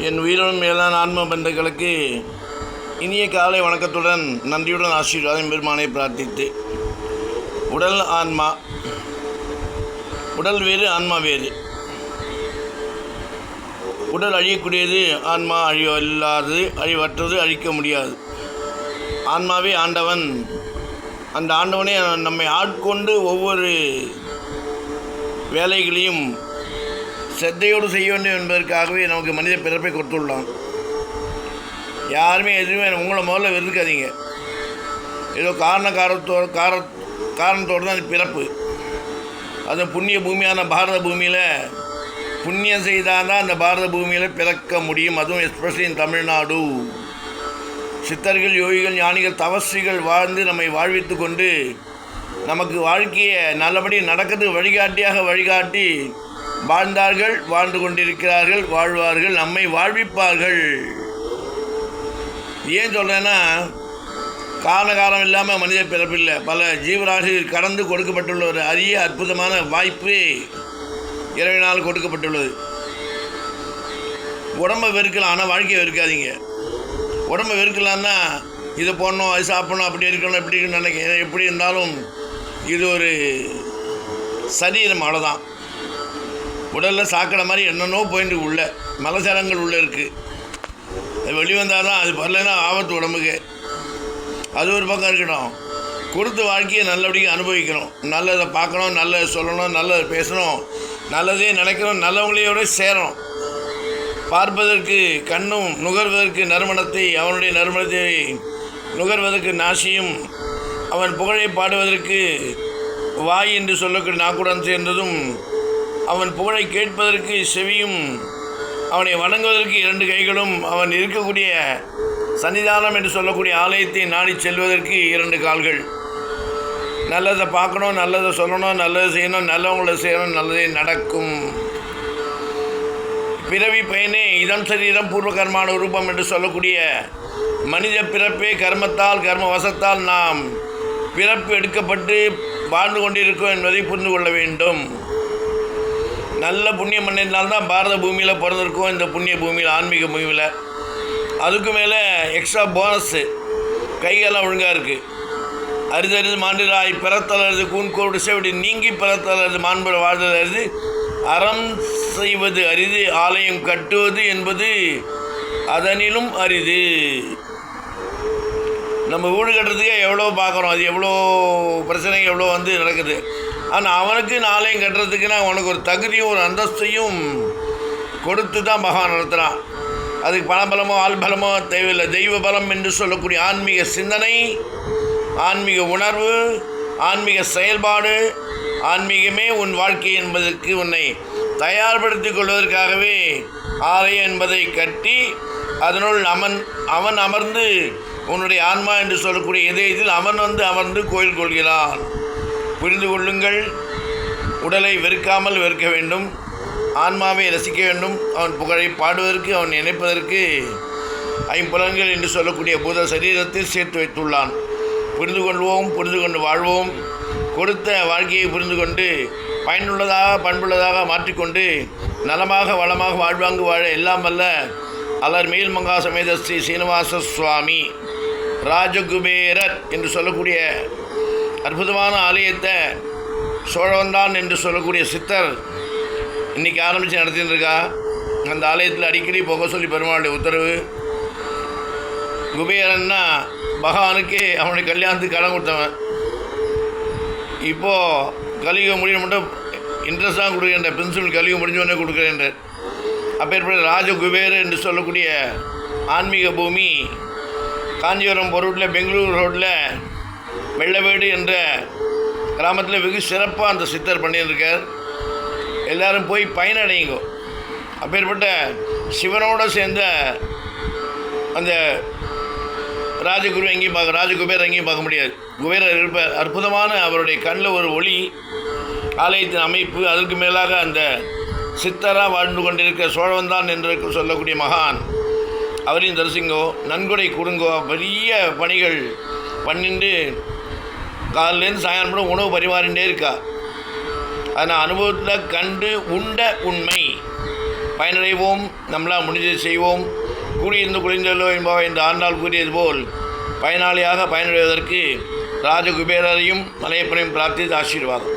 என் உயிரினும் மேலான ஆன்ம பந்துக்களுக்கு இனிய காலை வணக்கத்துடன் நன்றியுடன் ஆசீர்வாதம் பெருமானை பிரார்த்தித்து, உடல் ஆன்மா, உடல் வேறு ஆன்மா வேறு. உடல் அழியக்கூடியது, ஆன்மா அழிவில்லாதது, அழிவற்றது, அழிக்க முடியாது. ஆன்மாவே ஆண்டவன். அந்த ஆண்டவனே நம்மை ஆட்கொண்டு ஒவ்வொரு வேலைகளையும் சிரத்தையோடு செய்ய வேண்டும் என்பதற்காகவே நமக்கு மனித பிறப்பை கொடுத்துள்ளான். யாருமே எதுவுமே உங்களை முதல்ல வெறுக்காதீங்க. ஏதோ காரணத்தோடு தான் பிறப்பு. அது புண்ணிய பூமியான பாரத பூமியில் புண்ணியம் செய்தால் தான் அந்த பாரத பூமியில் பிறக்க முடியும். அதுவும் எஸ்பெஷலி இன் தமிழ்நாடு. சித்தர்கள், யோகிகள், ஞானிகள், தவஸ்விகள் வாழ்ந்து நம்மை வாழ்வித்து கொண்டு நமக்கு வாழ்க்கையை நல்லபடி நடக்கிறதுக்கு வழிகாட்டி வாழ்ந்தார்கள், வாழ்ந்து கொண்டிருக்கிறார்கள், வாழ்வார்கள், நம்மை வாழ்விப்பார்கள். ஏன் சொல்கிறேன்னா, காரணம் இல்லாமல் மனித பிறப்பில்லை. பல ஜீவராசிகள் கடந்து கொடுக்கப்பட்டுள்ள ஒரு அரிய அற்புதமான வாய்ப்பு இறைவனால் கொடுக்கப்பட்டுள்ளது. உடம்பை வெறுக்கலாம், ஆனால் வாழ்க்கையை வெறுக்காதீங்க. உடம்பை வெறுக்கலான்னா இதை போடணும், அது சாப்பிடணும், அப்படி இருக்கணும், இப்படி இருக்கணும் நினைக்கிறேன். எப்படி இருந்தாலும் இது ஒரு சரீரம், அவ்வளோதான். உடலில் சாக்கிற மாதிரி என்னென்னோ போயிட்டு உள்ள மலசரங்கள் உள்ளே இருக்குது. அது வெளிவந்தால் தான், அது வரலைன்னா ஆபத்து உடம்புக்கு. அது ஒரு பக்கம் இருக்கணும். கொடுத்த வாழ்க்கையை நல்லபடியாக அனுபவிக்கணும். நல்லதை பார்க்கணும், நல்லதை சொல்லணும், நல்லதை பேசணும், நல்லதே நினைக்கணும், நல்லவங்களையோட சேரணும். பார்ப்பதற்கு கண்ணும், நுகர்வதற்கு நறுமணத்தை, அவனுடைய நறுமணத்தை நுகர்வதற்கு நாசியும், அவன் புகழை பாடுவதற்கு வாய் என்று சொல்லக்கூடிய நாக்குடன் சேர்ந்ததும், அவன் புகழை கேட்பதற்கு செவியும், அவனை வணங்குவதற்கு 2 கைகளும், அவன் இருக்கக்கூடிய சன்னிதானம் என்று சொல்லக்கூடிய ஆலயத்தை நாடி செல்வதற்கு 2 கால்கள். நல்லதை பார்க்கணும், நல்லதை சொல்லணும், நல்லதை செய்யணும், நல்லவங்களை செய்யணும், நல்லதே நடக்கும். பிறவி பயனே இதம் சரீரம் பூர்வ கர்மான ரூபம் என்று சொல்லக்கூடிய மனித பிறப்பே கர்மத்தால், கர்ம வசத்தால் நாம் பிறப்பு எடுக்கப்பட்டு வாழ்ந்து கொண்டிருக்கோம் என்பதை புரிந்து கொள்ள வேண்டும். நல்ல புண்ணியம் பண்ணியிருந்தால்தான் பாரத பூமியில் பிறந்திருக்கோம். இந்த புண்ணிய பூமியில், ஆன்மீக பூமியில். அதுக்கு மேலே எக்ஸ்ட்ரா போனஸ்ஸு. கைகெல்லாம் ஒழுங்காக இருக்குது. அரிதறிது மாண்டிராய் பிறத்தலது கூன்கோடு செவிடி நீங்கி பிறத்தலது மாண்புற வாழ்தல் அரிது, அறம் செய்வது அரிது, ஆலயம் கட்டுவது என்பது அதனிலும் அரிது. நம்ம வீடு கட்டுறதுக்கே எவ்வளோ பார்க்குறோம், அது எவ்வளோ பிரச்சனைகள் எவ்வளோ நடக்குது. ஆனால் அவனுக்கு ஆலயம் கட்டுறதுக்குன்னா உனக்கு ஒரு தகுதியும் ஒரு அந்தஸ்தையும் கொடுத்து தான் பகவான் நடத்துகிறான். அதுக்கு பணபலமோ ஆள்பலமோ தேவையில்லை. தெய்வ பலம் என்று சொல்லக்கூடிய ஆன்மீக சிந்தனை, ஆன்மீக உணர்வு, ஆன்மீக செயல்பாடு, ஆன்மீகமே உன் வாழ்க்கை என்பதற்கு உன்னை தயார்படுத்தி கொள்வதற்காகவே ஆலயம் என்பதை கட்டி அதனுள் அவன் அமர்ந்து உன்னுடைய ஆன்மா என்று சொல்லக்கூடிய இதயத்தில் அவன் அமர்ந்து கோயில் கொள்கிறான். புரிந்து கொள்ளுங்கள். உடலை வெறுக்காமல் வெறுக்க வேண்டும். ஆன்மாவை ரசிக்க வேண்டும். அவன் புகழை பாடுவதற்கு, அவன் நினைப்பதற்கு 5 புலன்கள் என்று சொல்லக்கூடிய பூத சரீரத்தில் சேர்த்து வைத்துள்ளான். புரிந்து கொள்வோம், புரிந்து கொண்டு வாழ்வோம். கொடுத்த வாழ்க்கையை புரிந்து கொண்டு பயனுள்ளதாக, பண்புள்ளதாக மாற்றிக்கொண்டு நலமாக, வளமாக வாழ்வாங்கு வாழ எல்லாம் வல்ல அலர் மேல்மங்கா சமேத ஸ்ரீ சீனிவாச சுவாமி ராஜகுபேரர் என்று சொல்லக்கூடிய அற்புதமான ஆலயத்தை சோழவந்தான் என்று சொல்லக்கூடிய சித்தர் இன்றைக்கி ஆரம்பித்து நடத்தின்னு இருக்கா. அந்த ஆலயத்தில் அடிக்கடி போக சொல்லி பெருமாளுடைய உத்தரவு. குபேரன்னா பகவானுக்கே அவனுடைய கல்யாணத்துக்கு கடன் கொடுத்தவன். இப்போது கலியுகம் முடிய மட்டும் இன்ட்ரெஸ்டாக கொடுக்குறேன், பிரின்சிபல் கலியுகம் முடிஞ்சோடனே கொடுக்குறேன். அப்பேற்பட்ட ராஜகுபேரர் என்று சொல்லக்கூடிய ஆன்மீக பூமி காஞ்சிபுரம் ரோட்டில், பெங்களூர் ரோட்டில் வெள்ளவேடு என்ற கிராமத்தில் வெகு சிறப்பாக அந்த சித்தர் பண்ணியிருக்கார். எல்லோரும் போய் பயனடைங்கோ. அப்பேற்பட்ட சிவனோடு சேர்ந்த அந்த ராஜகுரு எங்கேயும் ராஜகுபேரர் எங்கேயும் பார்க்க முடியாது. குபேரர் இருப்பார். அற்புதமான அவருடைய கண்ணில் ஒரு ஒளி, ஆலயத்தின் அமைப்பு, அதற்கு மேலாக அந்த சித்தராக வாழ்ந்து கொண்டிருக்க சோழவந்தான் என்று சொல்லக்கூடிய மகான், அவரையும் தரிசிங்கோ, நன்கொடை கொடுங்கோ. பெரிய பணிகள் பண்ணிட்டு காலையிலேருந்து சாயங்காலம் கூட உணவு பரிமாறிகிட்டே இருக்கா. அதை நான் அனுபவத்தில் கண்டு உண்ட உண்மை. பயனடைவோம், நம்மளால் முடிஞ்சதை செய்வோம். கூடியிருந்து குளிர்ந்தல்லோ என்பவை இந்த ஆண்டாள் கூறியது போல் பயனாளியாக பயனடைவதற்கு ராஜகுபேரரையும் மலையப்பனையும் பிரார்த்தித்து ஆசீர்வாதம்.